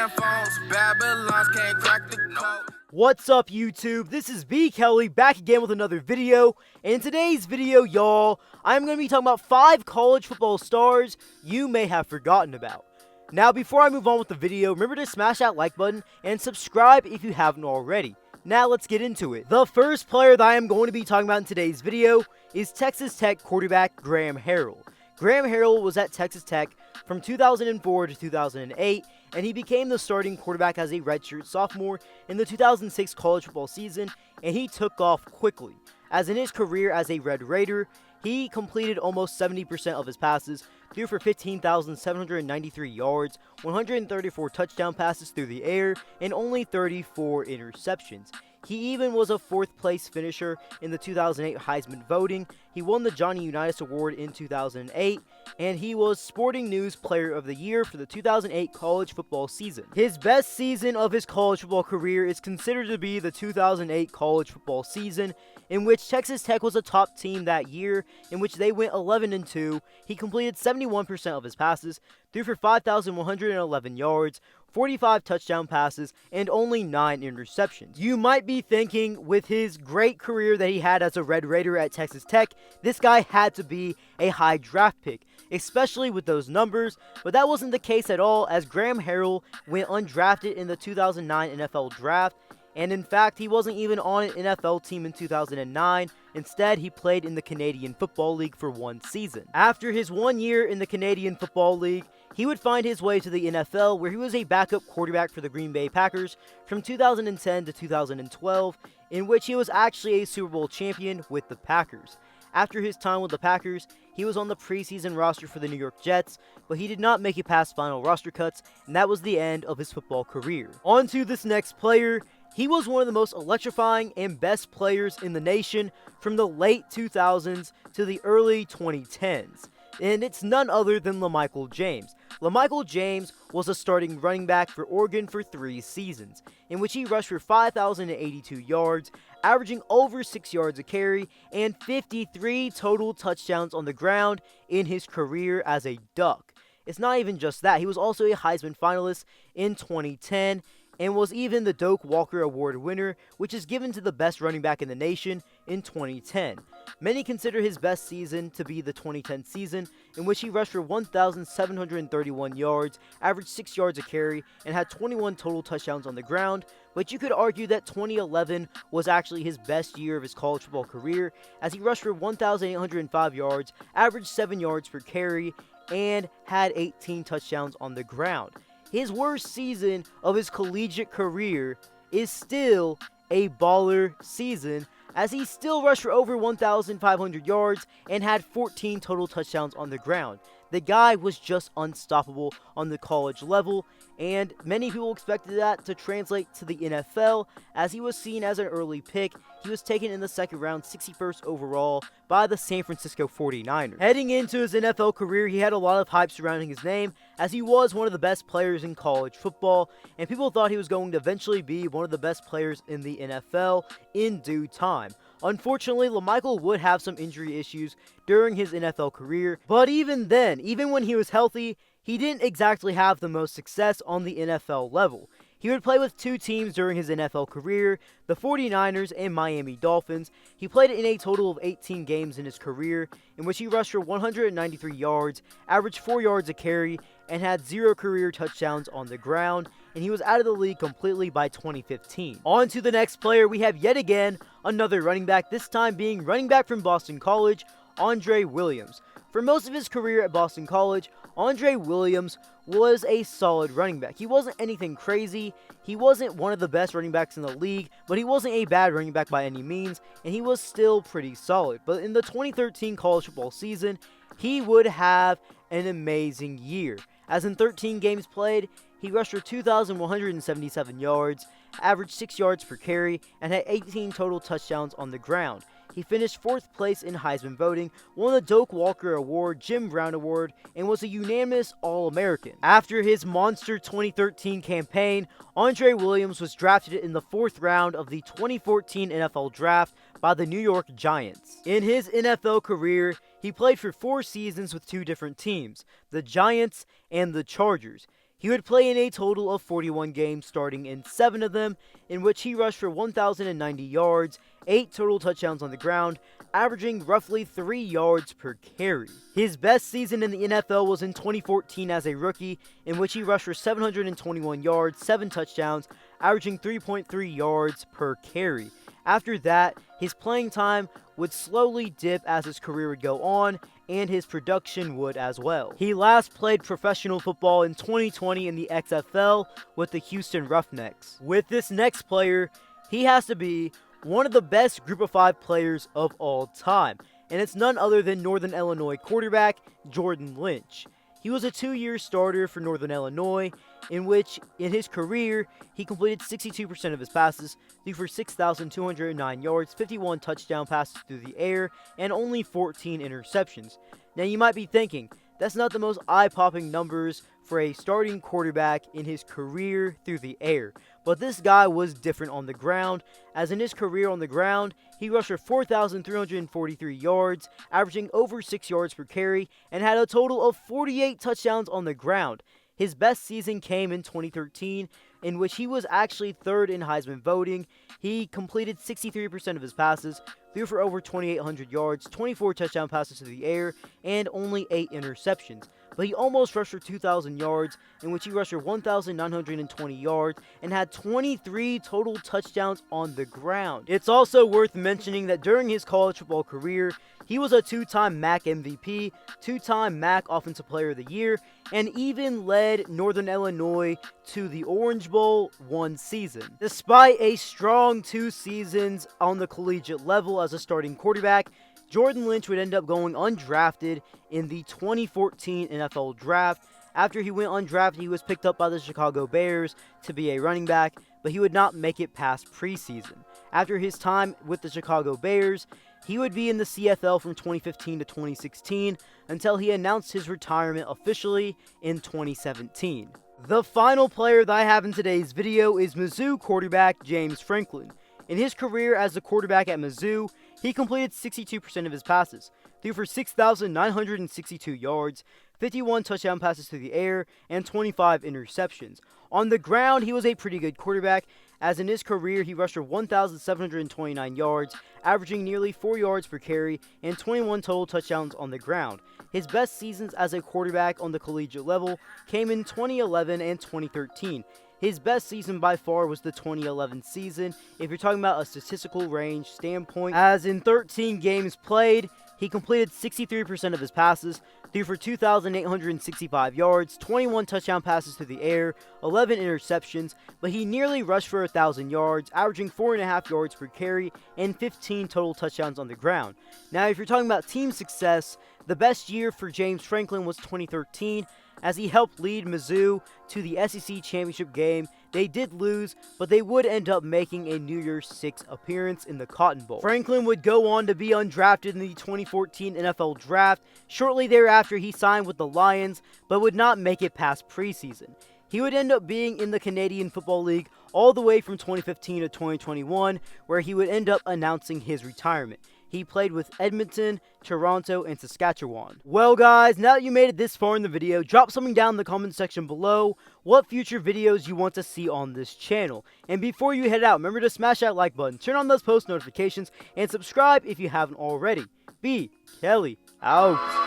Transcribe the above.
Damn phones, Babylons can't crack the code. What's up, YouTube? This is B. Kelly back again with another video. And in today's video, y'all, I'm going to be talking about 5 college football stars you may have forgotten about. Now, before I move on with the video, remember to smash that like button and subscribe if you haven't already. Now, let's get into it. The first player that I am going to be talking about in today's video is Texas Tech quarterback Graham Harrell. Graham Harrell was at Texas Tech from 2004 to 2008, and he became the starting quarterback as a redshirt sophomore in the 2006 college football season, and he took off quickly. As in his career as a Red Raider, he completed almost 70% of his passes, threw for 15,793 yards, 134 touchdown passes through the air, and only 34 interceptions. He even was a 4th place finisher in the 2008 Heisman voting. He won the Johnny Unitas Award in 2008, and he was Sporting News Player of the Year for the 2008 college football season. His best season of his college football career is considered to be the 2008 college football season, in which Texas Tech was a top team that year, in which they went 11-2. He completed 71% of his passes, threw for 5,111 yards, 45 touchdown passes, and only 9 interceptions. You might be thinking, with his great career that he had as a Red Raider at Texas Tech, this guy had to be a high draft pick, especially with those numbers, but that wasn't the case at all, as Graham Harrell went undrafted in the 2009 NFL Draft, and in fact, he wasn't even on an NFL team in 2009. Instead, he played in the Canadian Football League for 1 season. After his 1 year in the Canadian Football League, he would find his way to the NFL, where he was a backup quarterback for the Green Bay Packers from 2010 to 2012, in which he was actually a Super Bowl champion with the Packers. After his time with the Packers, he was on the preseason roster for the New York Jets, but he did not make it past final roster cuts, and that was the end of his football career. On to this next player. He was one of the most electrifying and best players in the nation from the late 2000s to the early 2010s. And it's none other than LaMichael James. LaMichael James was a starting running back for Oregon for 3 seasons, in which he rushed for 5,082 yards, averaging over 6 yards a carry, and 53 total touchdowns on the ground in his career as a Duck. It's not even just that, he was also a Heisman finalist in 2010, and was even the Doak Walker Award winner, which is given to the best running back in the nation in 2010. Many consider his best season to be the 2010 season, in which he rushed for 1,731 yards, averaged 6 yards a carry, and had 21 total touchdowns on the ground, but you could argue that 2011 was actually his best year of his college football career, as he rushed for 1,805 yards, averaged 7 yards per carry, and had 18 touchdowns on the ground. His worst season of his collegiate career is still a baller season, as he still rushed for over 1,500 yards and had 14 total touchdowns on the ground. The guy was just unstoppable on the college level, and many people expected that to translate to the NFL, as he was seen as an early pick. He was taken in the 2nd round, 61st overall, by the San Francisco 49ers. Heading into his NFL career, he had a lot of hype surrounding his name, as he was one of the best players in college football, and people thought he was going to eventually be one of the best players in the NFL in due time. Unfortunately, LaMichael would have some injury issues during his NFL career, but even then, even when he was healthy, he didn't exactly have the most success on the NFL level. He would play with 2 teams during his NFL career, the 49ers and Miami Dolphins. He played in a total of 18 games in his career, in which he rushed for 193 yards, averaged 4 yards a carry, and had 0 career touchdowns on the ground, and he was out of the league completely by 2015. On to the next player, we have yet again another running back, this time being running back from Boston College, Andre Williams. For most of his career at Boston College, Andre Williams was a solid running back. He wasn't anything crazy, he wasn't one of the best running backs in the league, but he wasn't a bad running back by any means, and he was still pretty solid. But in the 2013 college football season, he would have an amazing year, as in 13 games played, he rushed for 2,177 yards, averaged 6 yards per carry, and had 18 total touchdowns on the ground. He finished 4th place in Heisman voting, won the Doak Walker Award, Jim Brown Award, and was a unanimous All-American. After his monster 2013 campaign, Andre Williams was drafted in the 4th round of the 2014 NFL Draft by the New York Giants. In his NFL career, he played for 4 seasons with 2 different teams, the Giants and the Chargers. He would play in a total of 41 games, starting in 7 of them, in which he rushed for 1,090 yards, 8 total touchdowns on the ground, averaging roughly 3 yards per carry. His best season in the NFL was in 2014 as a rookie, in which he rushed for 721 yards, 7 touchdowns, averaging 3.3 yards per carry. After that, his playing time would slowly dip as his career would go on, and his production would as well. He last played professional football in 2020 in the XFL with the Houston Roughnecks. With this next player, he has to be one of the best Group of 5 players of all time, and it's none other than Northern Illinois quarterback Jordan Lynch. He was a 2-year starter for Northern Illinois, in which, in his career, he completed 62% of his passes, threw for 6,209 yards, 51 touchdown passes through the air, and only 14 interceptions. Now, you might be thinking, that's not the most eye-popping numbers for a starting quarterback in his career through the air. But this guy was different on the ground, as in his career on the ground, he rushed for 4,343 yards, averaging over 6 yards per carry, and had a total of 48 touchdowns on the ground. His best season came in 2013, in which he was actually 3rd in Heisman voting. He completed 63% of his passes, threw for over 2,800 yards, 24 touchdown passes to the air, and only 8 interceptions. But he almost rushed for 2,000 yards, in which he rushed for 1,920 yards and had 23 total touchdowns on the ground. It's also worth mentioning that during his college football career, he was a 2-time MAC MVP, 2-time MAC Offensive Player of the Year, and even led Northern Illinois to the Orange Bowl one season. Despite a strong 2 seasons on the collegiate level as a starting quarterback, Jordan Lynch would end up going undrafted in the 2014 NFL Draft. After he went undrafted, he was picked up by the Chicago Bears to be a running back, but he would not make it past preseason. After his time with the Chicago Bears, he would be in the CFL from 2015 to 2016 until he announced his retirement officially in 2017. The final player that I have in today's video is Mizzou quarterback James Franklin. In his career as a quarterback at Mizzou, he completed 62% of his passes, threw for 6,962 yards, 51 touchdown passes to the air, and 25 interceptions. On the ground, he was a pretty good quarterback, as in his career, he rushed for 1,729 yards, averaging nearly 4 yards per carry, and 21 total touchdowns on the ground. His best seasons as a quarterback on the collegiate level came in 2011 and 2013. His best season by far was the 2011 season, if you're talking about a statistical range standpoint, as in 13 games played, he completed 63% of his passes, threw for 2,865 yards, 21 touchdown passes to the air, 11 interceptions, but he nearly rushed for 1,000 yards, averaging 4.5 yards per carry, and 15 total touchdowns on the ground. Now, if you're talking about team success, the best year for James Franklin was 2013, as he helped lead Mizzou to the SEC championship game. They did lose, but they would end up making a New Year's Six appearance in the Cotton Bowl. Franklin would go on to be undrafted in the 2014 NFL Draft. Shortly thereafter, he signed with the Lions, but would not make it past preseason. He would end up being in the Canadian Football League all the way from 2015 to 2021, where he would end up announcing his retirement. He played with Edmonton, Toronto, and Saskatchewan. Well guys, now that you made it this far in the video, drop something down in the comment section below what future videos you want to see on this channel. And before you head out, remember to smash that like button, turn on those post notifications, and subscribe if you haven't already. B. Kelly, out.